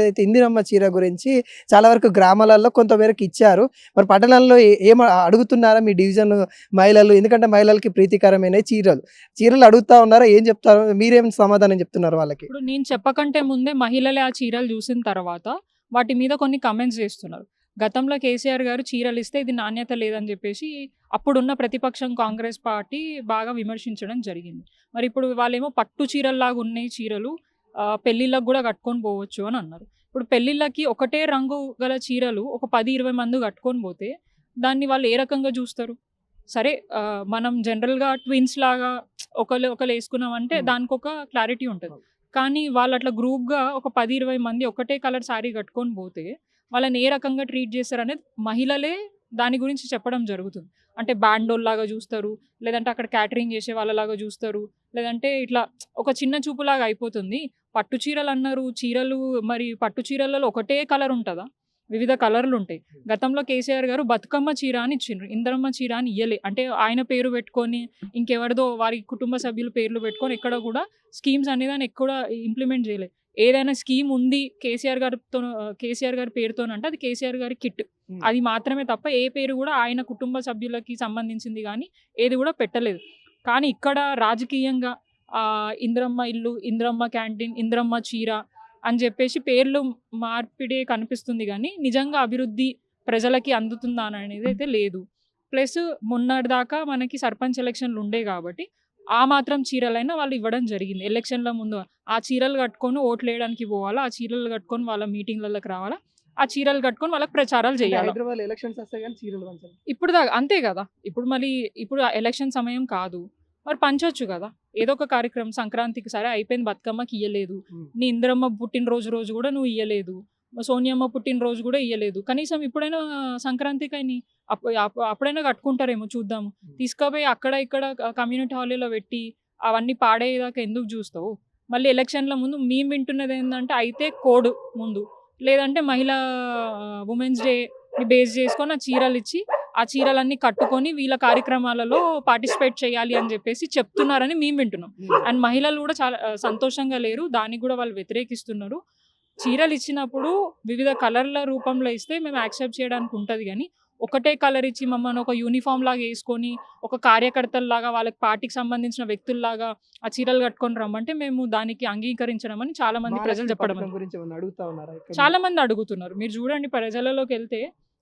ఏదైతే ఇందిరమ్మ చీర గురించి చాలా వరకు గ్రామాలలో కొంతమేరకు ఇచ్చారు. మరి పట్టణాల్లో ఏం అడుగుతున్నారా మీ డివిజన్ మహిళలు? ఎందుకంటే మహిళలకి ప్రీతికరమైనవి చీరలు. చీరలు అడుగుతా ఉన్నారా? ఏం చెప్తారు? మీరేం సమాధానం చెప్తున్నారు వాళ్ళకి? ఇప్పుడు నేను చెప్పకంటే ముందే మహిళలే ఆ చీరలు చూసిన తర్వాత వాటి మీద కొన్ని కామెంట్స్ చేస్తున్నారు. గతంలో కేసీఆర్ గారు చీరలు ఇస్తే ఇది నాణ్యత లేదని చెప్పేసి అప్పుడున్న ప్రతిపక్షం కాంగ్రెస్ పార్టీ బాగా విమర్శించడం జరిగింది. మరి ఇప్పుడు వాళ్ళేమో పట్టు చీరల్లాగా ఉన్నాయి చీరలు, పెళ్ళిళ్ళకు కూడా కట్టుకొని పోవచ్చు అని అన్నారు. ఇప్పుడు పెళ్ళిళ్ళకి ఒకటే రంగు గల చీరలు ఒక 10-20 మంది కట్టుకొని పోతే దాన్ని వాళ్ళు ఏ రకంగా చూస్తారు? సరే, మనం జనరల్‌గా ట్విన్స్ లాగా ఒకళ్ళు వేసుకున్నామంటే దానికొక క్లారిటీ ఉంటది. కానీ వాళ్ళు అట్లా గ్రూప్‌గా ఒక 10-20 మంది ఒకటే కలర్ శారీ కట్టుకొని పోతే వాళ్ళని ఏ రకంగా ట్రీట్ చేస్తారనేది మహిళలే దాని గురించి చెప్పడం జరుగుతుంది. అంటే బ్యాండోల్లాగా చూస్తారు, లేదంటే అక్కడ క్యాటరింగ్ చేసే వాళ్ళలాగా చూస్తారు, లేదంటే ఇట్లా ఒక చిన్న చూపులాగా అయిపోతుంది. పట్టు చీరలన్నారు, చీరలు మరి పట్టు చీరలలో ఒకటే కలర్ ఉంటదా? వివిధ కలర్‌లుంటాయి. గతంలో కేసీఆర్ గారు బతుకమ్మ చీర అని ఇచ్చిండ్రు. ఇందిరమ్మ చీర అని ఇయ్యలే. అంటే ఆయన పేరు పెట్టుకొని, ఇంకెవరిదో వారి కుటుంబ సభ్యుల పేర్లు పెట్టుకొని ఎక్కడ కూడా స్కీమ్స్ అనేది ఆయన ఎక్కడ ఇంప్లిమెంట్ చేయలే. ఏదైనా స్కీమ్ ఉంది కేసీఆర్ గారి పేరుతోనంటే అది కేసీఆర్ గారి కిట్. అది మాత్రమే తప్ప ఏ పేరు కూడా ఆయన కుటుంబ సభ్యులకి సంబంధించింది గానీ ఏది కూడా పెట్టలేదు. కానీ ఇక్కడ రాజకీయంగా ఇందిరమ్మ ఇల్లు, ఇందిరమ్మ క్యాంటీన్, ఇందిరమ్మ చీర అని చెప్పేసి పేర్లు మార్పిడే కనిపిస్తుంది గానీ నిజంగా అభివృద్ధి ప్రజలకి అందుతుందా అనేది అయితే లేదు. ప్లస్ మొన్నటిదాకా మనకి సర్పంచ్ ఎలక్షన్లు ఉండే కాబట్టి ఆ మాత్రం చీరలైనా వాళ్ళు ఇవ్వడం జరిగింది. ఎలక్షన్ల ముందు ఆ చీరలు కట్టుకొని ఓట్లు వేయడానికి పోవాలా, ఆ చీరలు కట్టుకొని వాళ్ళ మీటింగ్‌లలోకి రావాలా, ఆ చీరలు కట్టుకొని వాళ్ళకి ప్రచారాలు చేయాలి. హైదరాబాద్ ఎలక్షన్స్ వస్తాయి కానీ చీరలు పంచరు. ఇప్పుడు దాకా అంతే కదా. ఇప్పుడు ఎలక్షన్ సమయం కాదు, మరి పంచొచ్చు కదా. ఏదో ఒక కార్యక్రమం సంక్రాంతికి సరే అయిపోయింది, బతుకమ్మకి ఇయ్యలేదు, నీ ఇందిరమ్మ పుట్టినరోజు రోజు కూడా నువ్వు ఇయ్యలేదు, సోనియమ్మ పుట్టినరోజు కూడా ఇయ్యలేదు. కనీసం ఇప్పుడైనా సంక్రాంతికైనా అప్పుడైనా కట్టుకుంటారేమో చూద్దాము. తీసుకుపోయి అక్కడ ఇక్కడ కమ్యూనిటీ హాల్లో పెట్టి అవన్నీ పాడేదాకా ఎందుకు చూస్తావు? మళ్ళీ ఎలక్షన్ల ముందు మేము వింటున్నది ఏంటంటే అయితే కోడ్ ముందు, లేదంటే మహిళా ఉమెన్స్ డే బేస్ చేసుకొని ఆ చీరలు ఇచ్చి ఆ చీరలన్నీ కట్టుకొని వీళ్ళ కార్యక్రమాలలో పార్టిసిపేట్ చేయాలి అని చెప్పేసి చెప్తున్నారని మేము వింటున్నాం. అండ్ మహిళలు కూడా చాలా సంతోషంగా లేరు, దానికి కూడా వాళ్ళు వ్యతిరేకిస్తున్నారు. చీరలు ఇచ్చినప్పుడు వివిధ కలర్ల రూపంలో ఇస్తే మేము యాక్సెప్ట్ చేయడానికి ఉంటుంది కానీ ఒకటే కలర్ ఇచ్చి మమ్మల్ని ఒక యూనిఫామ్ లాగా వేసుకొని ఒక కార్యకర్తల్లాగా వాళ్ళకి పార్టీకి సంబంధించిన వ్యక్తుల్లాగా ఆ చీరలు కట్టుకొని రమ్మంటే మేము దానికి అంగీకరించడమని చాలా మంది ప్రజలు చెప్పడం చాలా మంది అడుగుతున్నారు. మీరు చూడండి, ప్రజలలోకి వెళ్తే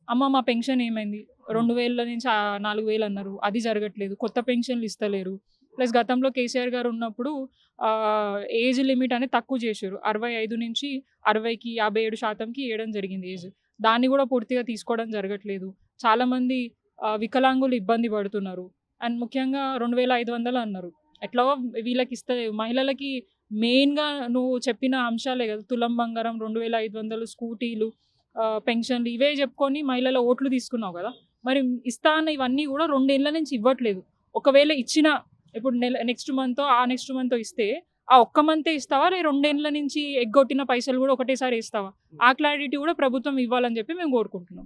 అమ్మ మా పెన్షన్ ఏమైంది, 2000 నుంచి 4000 అన్నారు, అది జరగట్లేదు, కొత్త పెన్షన్లు ఇస్తలేరు. ప్లస్ గతంలో కేసీఆర్ గారు ఉన్నప్పుడు ఏజ్ లిమిట్ అనేది తక్కువ చేశారు. 65 నుంచి 60కి 57% ఇవ్వడం జరిగింది ఏజ్. దాన్ని కూడా పూర్తిగా తీసుకోవడం జరగట్లేదు. చాలామంది వికలాంగులు ఇబ్బంది పడుతున్నారు. అండ్ ముఖ్యంగా 2500 అన్నారు. ఎట్లా వీళ్ళకి ఇస్తే మహిళలకి మెయిన్గా నువ్వు చెప్పిన అంశాలే కదా, తులం బంగారం, 2500 స్కూటీలు, పెన్షన్లు, ఇవే చెప్పుకొని మహిళల ఓట్లు తీసుకున్నావు కదా. మరి ఇస్తా అన్న ఇవన్నీ కూడా 2 ఏళ్ల నుంచి ఇవ్వట్లేదు. ఒకవేళ ఇచ్చిన ఇప్పుడు నెక్స్ట్ మంతో ఇస్తే ఆ ఒక్క మంతే ఇస్తావా, 2 ఏళ్ల నుంచి ఎగ్గొట్టిన పైసలు కూడా ఒకటేసారి ఇస్తావా? ఆ క్లారిటీ కూడా ప్రభుత్వం ఇవ్వాలని చెప్పి మేము కోరుకుంటున్నాం.